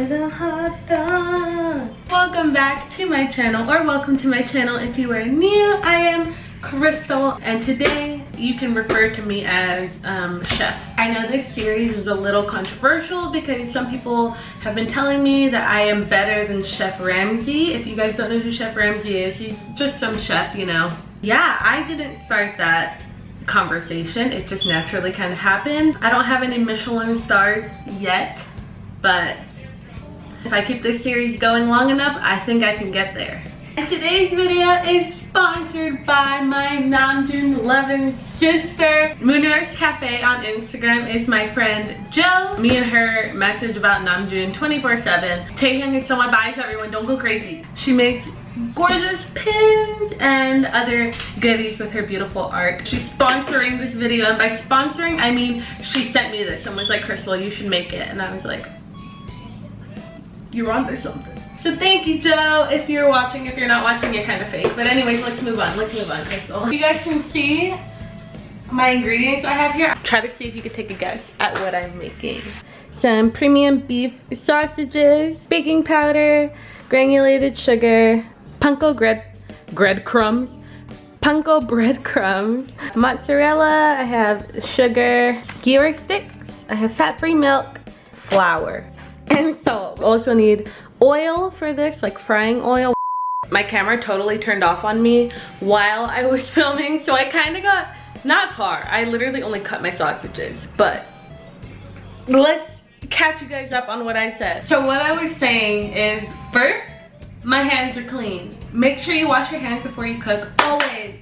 little hot dog. Welcome back to my channel, or welcome to my channel if you are new. I am Crystal, and today you can refer to me as chef. I know this series is a little controversial because some people have been telling me that I am better than Chef Ramsay. If you guys don't know who Chef Ramsay is, he's just some chef, you know. Yeah, I didn't start that conversation. It just naturally kind of happened. I don't have any Michelin stars yet, but if I keep this series going long enough, I think I can get there. And today's video is sponsored by my Namjoon loving sister. Moonurse Cafe on Instagram is my friend Jill. Me and her message about Namjoon 24/7. Taehyung is so my bias, everyone, don't go crazy. She makes gorgeous pins and other goodies with her beautiful art. She's sponsoring this video, and by sponsoring I mean she sent me this and was like, Crystal, you should make it. And I was like, you're onto something. So thank you, Joe. If you're watching, if you're not watching, you're kind of fake. But anyways, let's move on, Crystal. You guys can see my ingredients I have here. Try to see if you could take a guess at what I'm making. Some premium beef sausages, baking powder, granulated sugar, panko breadcrumbs, mozzarella, I have sugar, skewer sticks, I have fat-free milk, flour, and salt. Also need oil for this, like frying oil. My camera totally turned off on me while I was filming, so I kind of got not far. I literally only cut my sausages, but let's catch you guys up on what I said. So what I was saying is, first, my hands are clean. Make sure you wash your hands before you cook, always,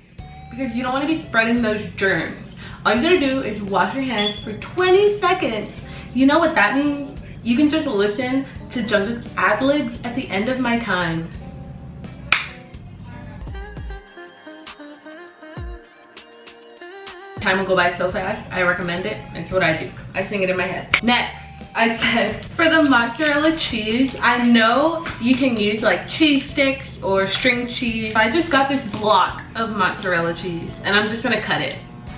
because you don't want to be spreading those germs. All you gotta do is wash your hands for 20 seconds. You know what that means? You can just listen to Jungkook's ad-libs at the end of my time. Time will go by so fast. I recommend it. It's what I do. I sing it in my head. Next, I said for the mozzarella cheese, I know you can use like cheese sticks or string cheese. I just got this block of mozzarella cheese and I'm just gonna cut it.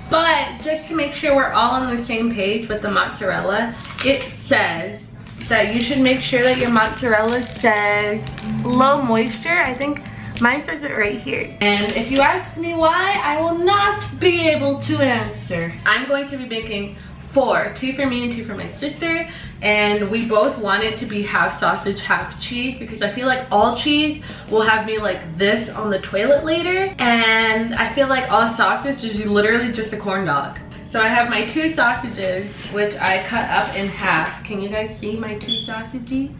But just to make sure we're all on the same page with the mozzarella, it says that you should make sure that your mozzarella says low moisture. I think mine says it right here. And if you ask me why, I will not be able to answer. I'm going to be making 4, 2 for me and 2 for my sister, and we both want it to be half sausage, half cheese, because I feel like all cheese will have me like this on the toilet later, and I feel like all sausage is literally just a corn dog. So I have my 2 sausages, which I cut up in half. Can you guys see my 2 sausages?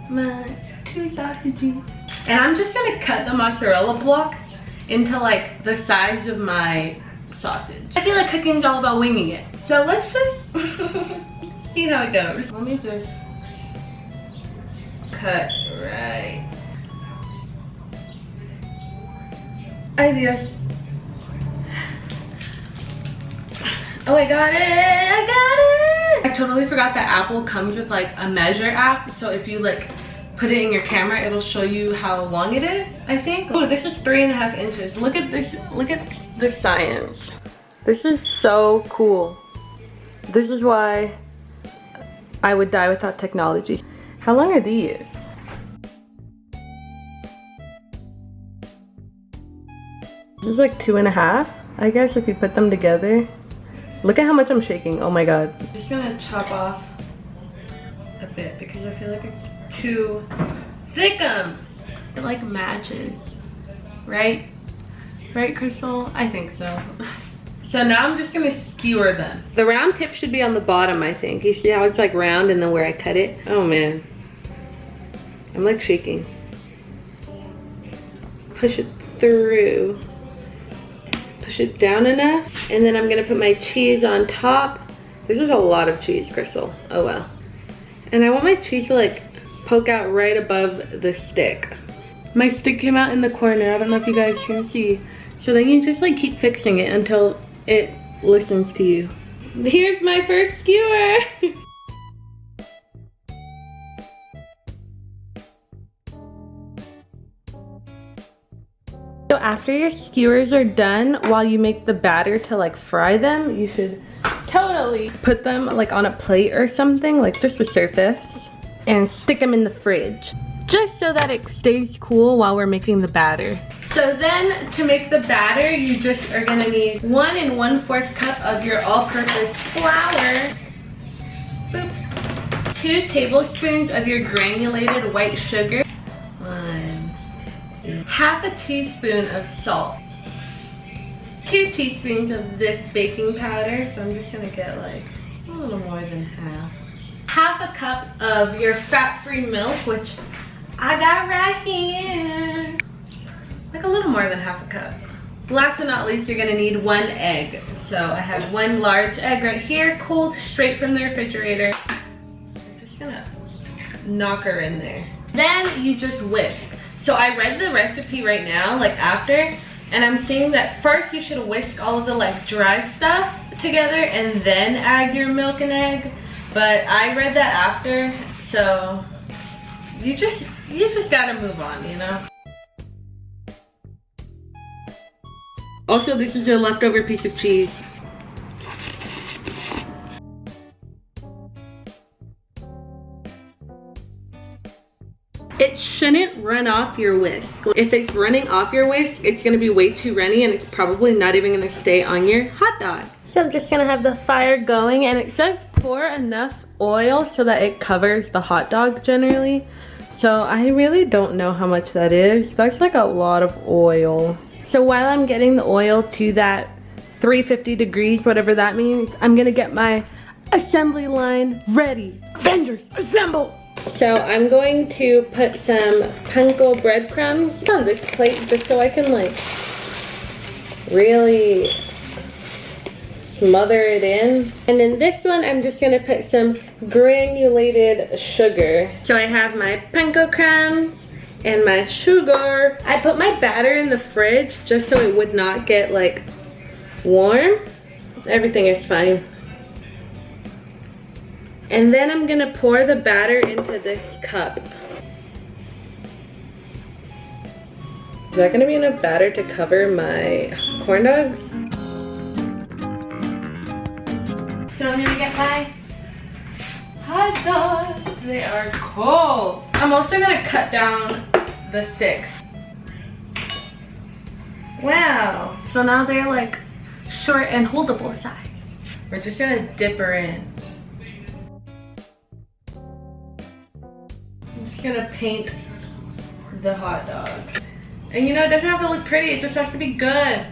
My 2 sausages. And I'm just gonna cut the mozzarella blocks into like the size of my sausage. I feel like cooking is all about winging it. So let's just see how it goes. Let me just cut right. Ideas. Oh, I got it! I totally forgot that Apple comes with like a measure app. So if you like put it in your camera, it'll show you how long it is, I think. Oh, this is 3.5 inches. Look at this, look at the science. This is so cool. This is why I would die without technology. How long are these? This is like 2.5, I guess, if you put them together. Look at how much I'm shaking, oh my god. I'm just gonna chop off a bit because I feel like it's too thickum. It like matches, right? Right, Crystal? I think so. So now I'm just gonna skewer them. The round tip should be on the bottom, I think. You see how it's like round and then where I cut it? Oh man. I'm like shaking. Push it through. Push it down enough. And then I'm gonna put my cheese on top. This is a lot of cheese, Crystal. Oh well. And I want my cheese to like poke out right above the stick. My stick came out in the corner. I don't know if you guys can see. So then you just like keep fixing it until it listens to you. Here's my first skewer. So after your skewers are done, while you make the batter to like fry them, you should totally put them like on a plate or something, like just the surface. and stick them in the fridge, just so that it stays cool while we're making the batter. So then to make the batter, you just are gonna need 1 1/4 cup of your all-purpose flour. Boop. 2 tablespoons of your granulated white sugar. 1, 2, 1/2 teaspoon of salt. 2 teaspoons of this baking powder, so I'm just gonna get like a little more than half. 1/2 cup of your fat-free milk, which I got right here. Like a little more than 1/2 cup. Last but not least, you're gonna need 1 egg. So I have 1 large egg right here, cooled straight from the refrigerator. I'm just gonna knock her in there. Then you just whisk. So I read the recipe right now, like after, and I'm seeing that first you should whisk all of the like dry stuff together and then add your milk and egg. But I read that after, so you just gotta move on, you know? Also, this is a leftover piece of cheese. It shouldn't run off your whisk. If it's running off your whisk, it's gonna be way too runny and it's probably not even gonna stay on your hot dog. So I'm just gonna have the fire going, and it says pour enough oil so that it covers the hot dog generally. So I really don't know how much that is. That's like a lot of oil. So while I'm getting the oil to that 350 degrees, whatever that means, I'm gonna get my assembly line ready. Avengers, assemble! So I'm going to put some panko breadcrumbs on this plate just so I can like really smother it in. And in this one, I'm just gonna put some granulated sugar. So I have my panko crumbs and my sugar. I put my batter in the fridge just so it would not get like warm. Everything is fine. And then I'm gonna pour the batter into this cup. Is that gonna be enough batter to cover my corn dogs? So I'm gonna get my hot dogs. They are cold. I'm also gonna cut down the sticks. Wow. So now they're like short and holdable size. We're just gonna dip her in. I'm just gonna paint the hot dog. And you know, it doesn't have to look pretty, it just has to be good.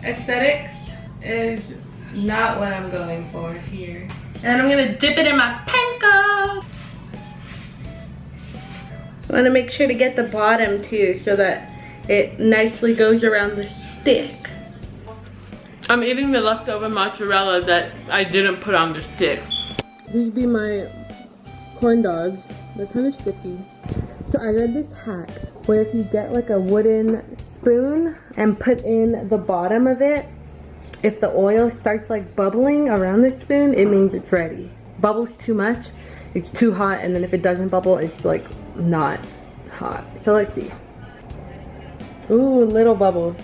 Aesthetics is not what I'm going for here. And I'm gonna dip it in my panko. I wanna make sure to get the bottom too so that it nicely goes around the stick. I'm eating the leftover mozzarella that I didn't put on the stick. These be my corn dogs. They're kind of sticky. So I read this hack where if you get like a wooden spoon and put in the bottom of it, if the oil starts like bubbling around the spoon, it means it's ready. Bubbles too much, it's too hot, and then if it doesn't bubble, it's like not hot. So let's see. Ooh, little bubbles.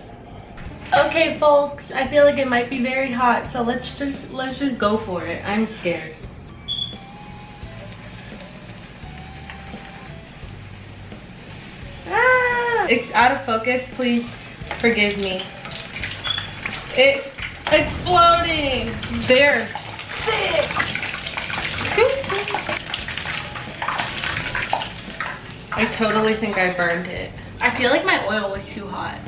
Okay folks, I feel like it might be very hot, so let's just go for it. I'm scared. Ah! It's out of focus, please forgive me. It's exploding. They're thick. I totally think I burned it. I feel like my oil was too hot.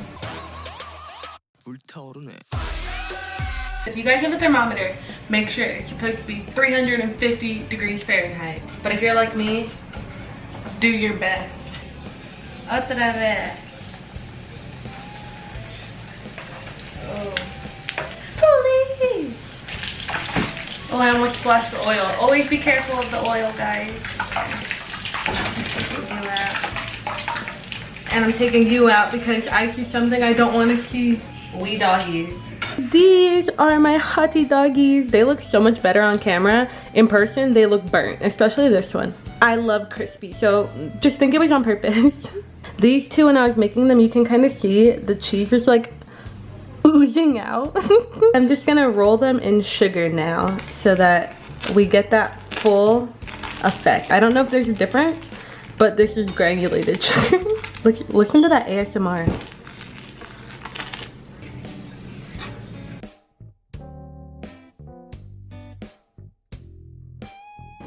If you guys have a thermometer, make sure it's supposed to be 350 degrees Fahrenheit. But if you're like me, do your best. Otra vez. Oh. Please. Oh, I almost splashed the oil. Always be careful of the oil, guys. And I'm taking you out because I see something I don't want to see. We doggies. These are my hottie doggies. They look so much better on camera. In person, they look burnt, especially this one. I love crispy, so just think it was on purpose. These two, when I was making them, you can kind of see the cheese was like oozing out. I'm just gonna roll them in sugar now so that we get that full effect. I don't know if there's a difference, but this is granulated sugar. Listen to that ASMR.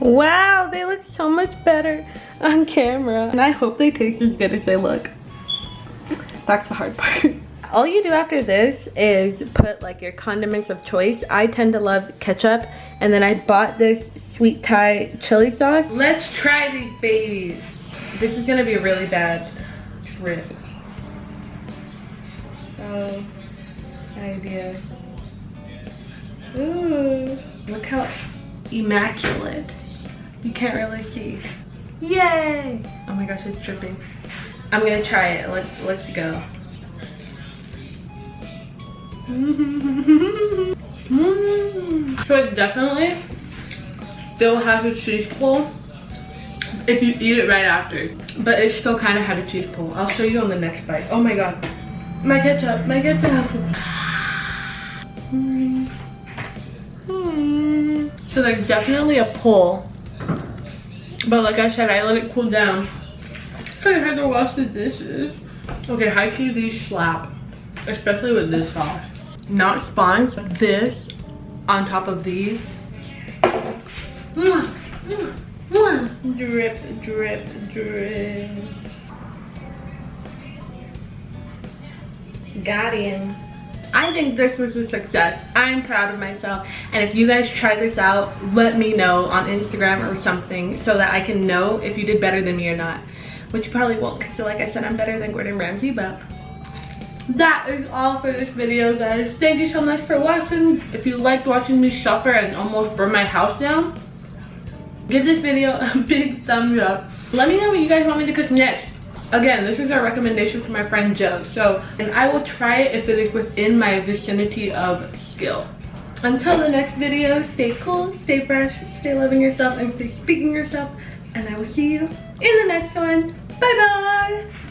Wow, they look so much better on camera. And I hope they taste as good as they look. That's the hard part. All you do after this is put like your condiments of choice. I tend to love ketchup, and then I bought this sweet Thai chili sauce. Let's try these babies. This is gonna be a really bad drip. Oh, idea. Ooh, look how immaculate. You can't really see. Yay! Oh my gosh, it's dripping. I'm gonna try it. Let's go. So it definitely still has a cheese pull if you eat it right after, but it still kind of had a cheese pull. I'll show you on the next bite. Oh my god, my ketchup, my ketchup. So there's definitely a pull, but like I said, I let it cool down so I had to wash the dishes. Okay, high key, these slap, especially with this sauce. Not sponge, but this on top of these. Drip, drip, drip. Got him. I think this was a success. I'm proud of myself. And if you guys try this out, let me know on Instagram or something so that I can know if you did better than me or not. Which you probably won't, because like I said, I'm better than Gordon Ramsay, but that is all for this video, guys. Thank you so much for watching. If you liked watching me suffer and almost burn my house down, give this video a big thumbs up. Let me know what you guys want me to cook next. Again, this is a recommendation from my friend Joe, and I will try it if it is within my vicinity of skill. Until the next video, stay cool, stay fresh, stay loving yourself, and stay speaking yourself, and I will see you in the next one. Bye bye.